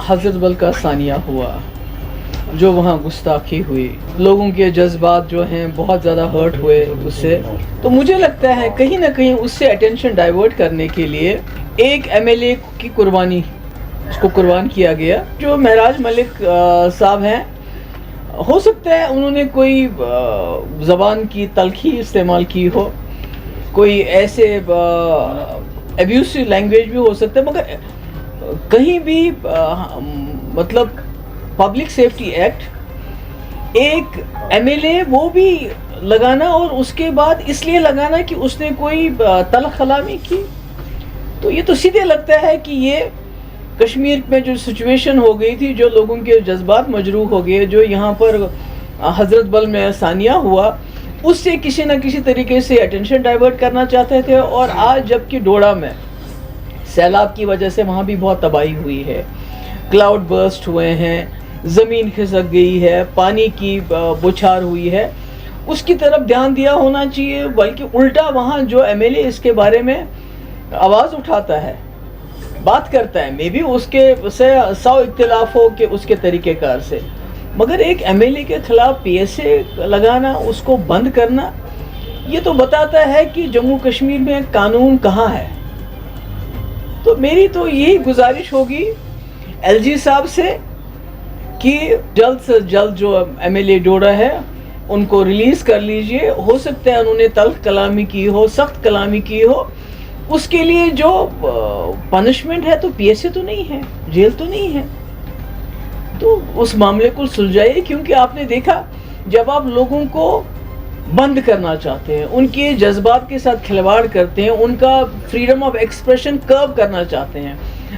حضرت بل کا ثانیہ ہوا، جو وہاں گستاخی ہوئی، لوگوں کے جذبات جو ہیں بہت زیادہ ہرٹ ہوئے اس سے، تو مجھے لگتا ہے کہیں نہ کہیں اس سے اٹینشن ڈائیورٹ کرنے کے لیے ایک ایم ایل اے کی قربانی، اس کو قربان کیا گیا، جو معراج ملک صاحب ہیں۔ ہو سکتا ہے انہوں نے کوئی زبان کی تلخی استعمال کی ہو، کوئی ایسے ایبیوسو لینگویج بھی ہو سکتا ہے، مگر کہیں بھی مطلب پبلک سیفٹی ایکٹ ایک ایم ایل اے وہ بھی لگانا، اور اس کے بعد اس لیے لگانا کہ اس نے کوئی تلخ کلامی کی، تو یہ تو سیدھے لگتا ہے کہ یہ کشمیر میں جو سچویشن ہو گئی تھی، جو لوگوں کے جذبات مجروح ہو گئے، جو یہاں پر حضرت بل میں ثانیہ ہوا، اس سے کسی نہ کسی طریقے سے اٹینشن ڈائیورٹ کرنا چاہتے تھے۔ اور آج جبکہ ڈوڑا میں سیلاب کی وجہ سے وہاں بھی بہت تباہی ہوئی ہے، کلاؤڈ برسٹ ہوئے ہیں، زمین کھسک گئی ہے، پانی کی بچھار ہوئی ہے، اس کی طرف دھیان دیا ہونا چاہیے، بلکہ الٹا وہاں جو ایم ایل اے اس کے بارے میں آواز اٹھاتا ہے، بات کرتا ہے، میں بھی اس کے سے 100 اختلاف ہو کہ اس کے طریقہ کار سے، مگر ایک ایم ایل اے کے خلاف پی ایس اے لگانا، اس کو بند کرنا، یہ تو بتاتا ہے کہ جموں کشمیر میں قانون کہاں ہے۔ تو میری تو یہی گزارش ہوگی ایل جی صاحب سے کہ جلد سے جلد جو ایم ایل اے ڈوڑا ہے ان کو ریلیز کر لیجئے۔ ہو سکتا ہے انہوں نے تلخ کلامی کی ہو، سخت کلامی کی ہو، اس کے لیے جو پنشمنٹ ہے تو پی ایس اے تو نہیں ہے، جیل تو نہیں ہے، تو اس معاملے کو سلجھائیے، کیونکہ آپ نے دیکھا جب آپ لوگوں کو بند کرنا چاہتے ہیں، ان کے جذبات کے ساتھ کھلواڑ کرتے ہیں، ان کا فریڈم آف ایکسپریشن کرب کرنا چاہتے ہیں،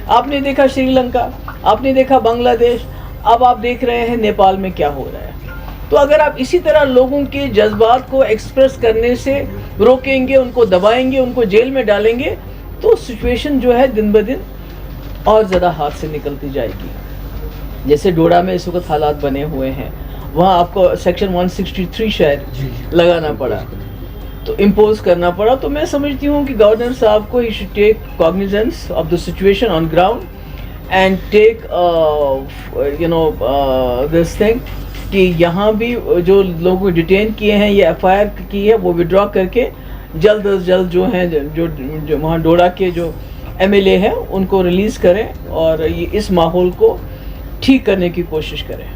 آپ نے دیکھا شری لنکا، آپ نے دیکھا بنگلہ دیش، اب آپ دیکھ رہے ہیں نیپال میں کیا ہو رہا ہے۔ تو اگر آپ اسی طرح لوگوں کے جذبات کو ایکسپریس کرنے سے روکیں گے، ان کو دبائیں گے، ان کو جیل میں ڈالیں گے، تو سچویشن جو ہے دن بدن اور زیادہ ہاتھ سے نکلتی جائے گی۔ جیسے ڈوڑا میں اس وقت حالات بنے ہوئے ہیں، وہاں آپ کو سیکشن 163 شاید لگانا پڑا، تو امپوز کرنا پڑا۔ تو میں سمجھتی ہوں کہ گورنر صاحب کو ہی should take cognizance of the situation on ground and take this thing کہ یہاں بھی جو لوگوں ڈیٹین کیے ہیں یا ایف آئی آر کی ہے وہ وڈرا کر کے جلد از جلد جو ہیں جو وہاں ڈوڑا کے جو ایم ایل اے ہیں ان کو ریلیز کریں، اور یہ اس ماحول کو ٹھیک کرنے کی کوشش کریں۔